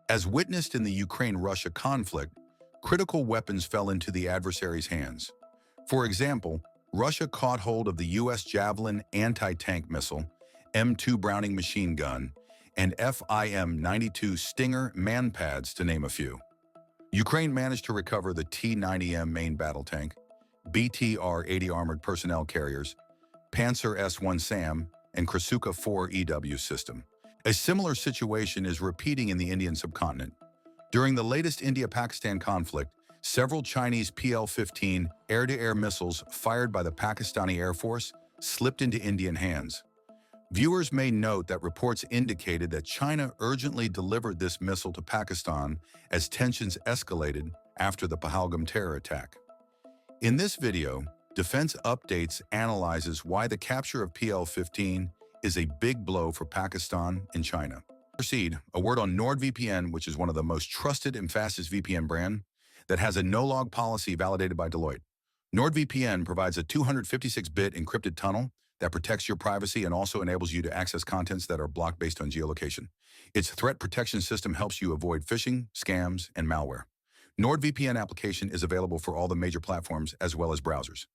As witnessed in the Ukraine-Russia conflict, critical weapons fell into the adversary's hands. For example, Russia caught hold of the U.S. Javelin anti-tank missile, M2 Browning machine gun, and FIM-92 Stinger MANPADs, to name a few. Ukraine managed to recover the T-90M Main Battle Tank, BTR-80 armored personnel carriers, Pantsir-S1 SAM, and Krasukha-4 EW system. A similar situation is repeating in the Indian subcontinent. During the latest India-Pakistan conflict, several Chinese PL-15 air-to-air missiles fired by the Pakistani Air Force slipped into Indian hands. Viewers may note that reports indicated that China urgently delivered this missile to Pakistan as tensions escalated after the Pahalgam terror attack. In this video, Defense Updates analyzes why the capture of PL-15 is a big blow for Pakistan and China. Proceed, a word on NordVPN, which is one of the most trusted and fastest VPN brand that has a no-log policy validated by Deloitte. NordVPN provides a 256-bit encrypted tunnel that protects your privacy and also enables you to access contents that are blocked based on geolocation. Its threat protection system helps you avoid phishing, scams, and malware. NordVPN application is available for all the major platforms as well as browsers.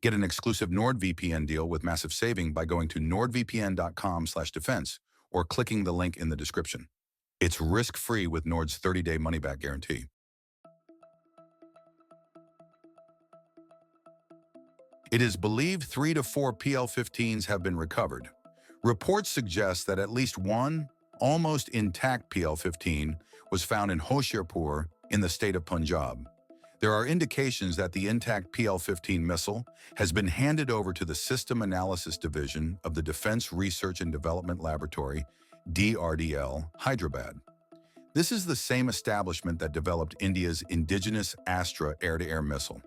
Get an exclusive NordVPN deal with massive saving by going to nordvpn.com/defense or clicking the link in the description. It's risk-free with Nord's 30-day money-back guarantee. It is believed 3 to 4 PL-15s have been recovered. Reports suggest that at least one almost intact PL-15 was found in Hoshiarpur in the state of Punjab. There are indications that the intact PL-15 missile has been handed over to the System Analysis Division of the Defense Research and Development Laboratory, DRDL, Hyderabad. This is the same establishment that developed India's indigenous Astra air-to-air missile.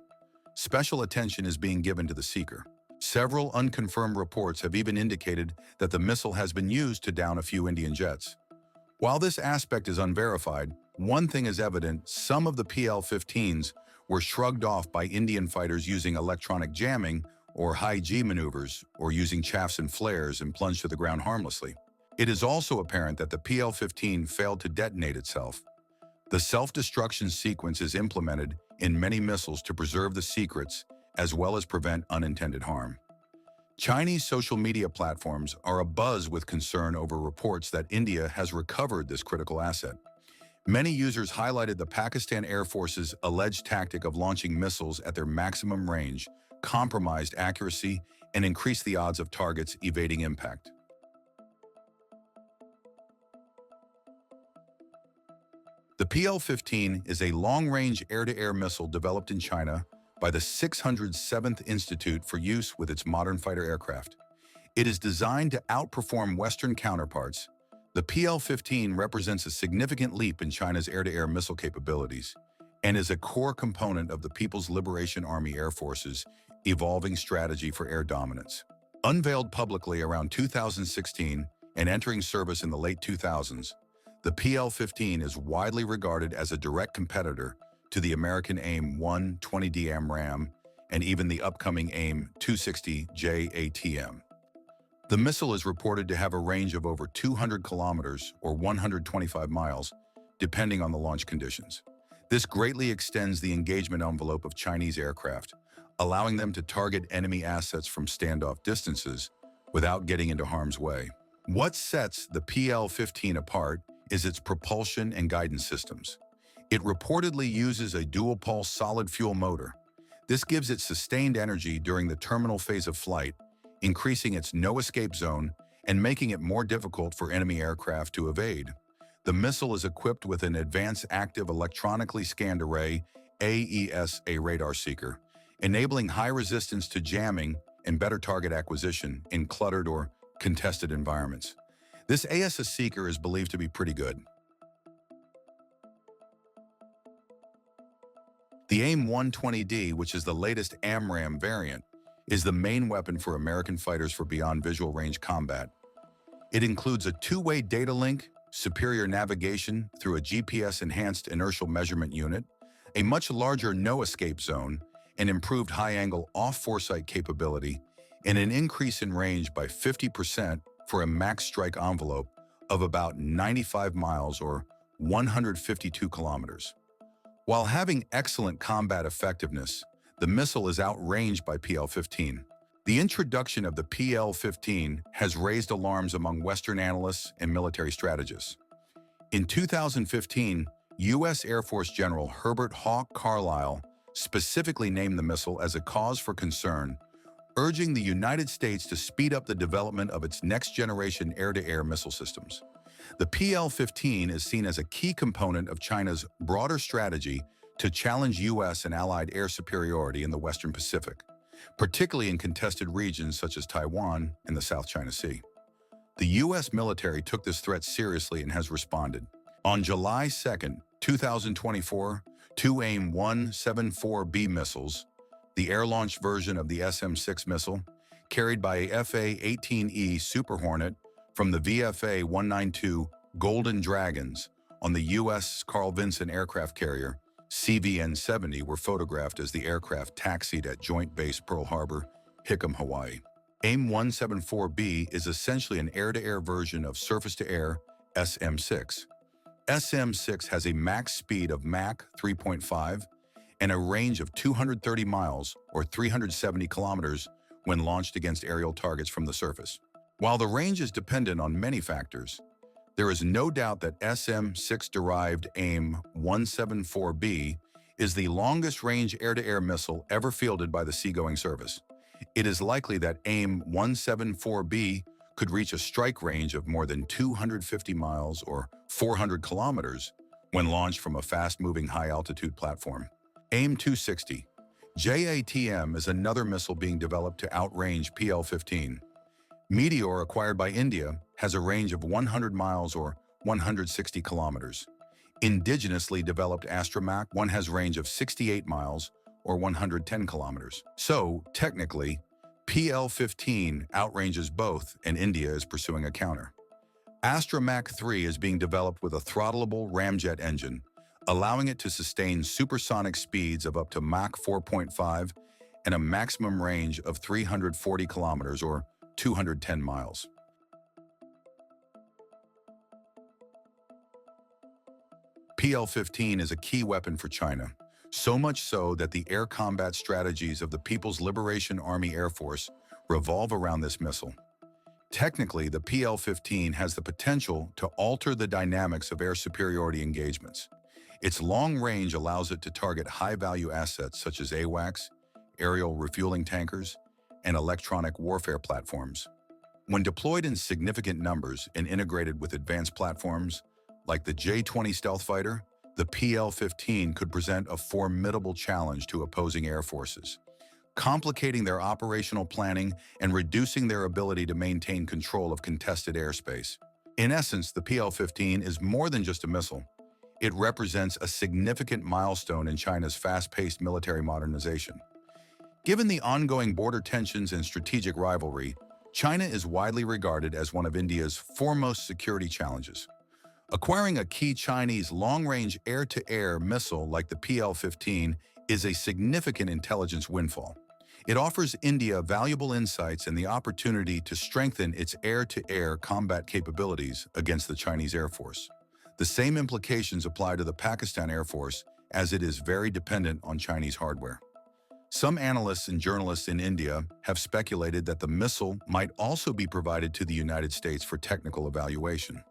Special attention is being given to the seeker. Several unconfirmed reports have even indicated that the missile has been used to down a few Indian jets. While this aspect is unverified, one thing is evident: some of the PL-15s were shrugged off by Indian fighters using electronic jamming or high-G maneuvers, or using chaffs and flares and plunged to the ground harmlessly. It is also apparent that the PL-15 failed to detonate itself. The self-destruction sequence is implemented in many missiles to preserve the secrets as well as prevent unintended harm. Chinese social media platforms are abuzz with concern over reports that India has recovered this critical asset. Many users highlighted the Pakistan Air Force's alleged tactic of launching missiles at their maximum range, compromised accuracy, and increased the odds of targets evading impact. The PL-15 is a long-range air-to-air missile developed in China by the 607th Institute for use with its modern fighter aircraft. It is designed to outperform Western counterparts. The PL-15 represents a significant leap in China's air-to-air missile capabilities and is a core component of the People's Liberation Army Air Force's evolving strategy for air dominance. Unveiled publicly around 2016 and entering service in the late 2000s, the PL-15 is widely regarded as a direct competitor to the American AIM-1 20D AMRAAM and even the upcoming AIM-260 JATM. The missile is reported to have a range of over 200 kilometers or 125 miles, depending on the launch conditions. This greatly extends the engagement envelope of Chinese aircraft, allowing them to target enemy assets from standoff distances without getting into harm's way. What sets the PL-15 apart is its propulsion and guidance systems. It reportedly uses a dual-pulse solid-fuel motor. This gives it sustained energy during the terminal phase of flight, increasing its no-escape zone and making it more difficult for enemy aircraft to evade. The missile is equipped with an Advanced Active Electronically Scanned Array AESA radar seeker, enabling high resistance to jamming and better target acquisition in cluttered or contested environments. This AESA seeker is believed to be pretty good. The AIM-120D, which is the latest AMRAAM variant, is the main weapon for American fighters for beyond visual range combat. It includes a two-way data link, superior navigation through a GPS-enhanced inertial measurement unit, a much larger no-escape zone, an improved high-angle off-foresight capability, and an increase in range by 50% for a max strike envelope of about 95 miles or 152 kilometers. While having excellent combat effectiveness, the missile is outranged by PL-15. The introduction of the PL-15 has raised alarms among Western analysts and military strategists. In 2015, U.S. Air Force General Herbert Hawk Carlisle specifically named the missile as a cause for concern, urging the United States to speed up the development of its next-generation air-to-air missile systems. The PL-15 is seen as a key component of China's broader strategy to challenge U.S. and allied air superiority in the Western Pacific, particularly in contested regions such as Taiwan and the South China Sea. The U.S. military took this threat seriously and has responded. On July 2, 2024, two AIM-174B missiles, the air-launched version of the SM-6 missile, carried by a Fa-18E Super Hornet from the VFA-192 Golden Dragons on the U.S. Carl Vinson aircraft carrier, CVN-70, were photographed as the aircraft taxied at Joint Base Pearl Harbor, Hickam, Hawaii. AIM-174B is essentially an air-to-air version of surface-to-air SM-6. SM-6 has a max speed of Mach 3.5 and a range of 230 miles or 370 kilometers when launched against aerial targets from the surface. While the range is dependent on many factors, there is no doubt that SM-6-derived AIM-174B is the longest-range air-to-air missile ever fielded by the seagoing service. It is likely that AIM-174B could reach a strike range of more than 250 miles or 400 kilometers when launched from a fast-moving high-altitude platform. AIM-260 JATM is another missile being developed to outrange PL-15. Meteor, acquired by India, has a range of 100 miles or 160 kilometers. Indigenously developed Astromach 1 has range of 68 miles or 110 kilometers. So, technically, PL-15 outranges both, and India is pursuing a counter. Astromach 3 is being developed with a throttleable ramjet engine, allowing it to sustain supersonic speeds of up to Mach 4.5 and a maximum range of 340 kilometers or 210 miles. PL-15 is a key weapon for China, so much so that the air combat strategies of the People's Liberation Army Air Force revolve around this missile. Technically, the PL-15 has the potential to alter the dynamics of air superiority engagements. Its long range allows it to target high-value assets such as AWACS, aerial refueling tankers, and electronic warfare platforms. When deployed in significant numbers and integrated with advanced platforms like the J-20 stealth fighter, the PL-15 could present a formidable challenge to opposing air forces, complicating their operational planning and reducing their ability to maintain control of contested airspace. In essence, the PL-15 is more than just a missile. It represents a significant milestone in China's fast-paced military modernization. Given the ongoing border tensions and strategic rivalry, China is widely regarded as one of India's foremost security challenges. Acquiring a key Chinese long-range air-to-air missile like the PL-15 is a significant intelligence windfall. It offers India valuable insights and the opportunity to strengthen its air-to-air combat capabilities against the Chinese Air Force. The same implications apply to the Pakistan Air Force, as it is very dependent on Chinese hardware. Some analysts and journalists in India have speculated that the missile might also be provided to the United States for technical evaluation.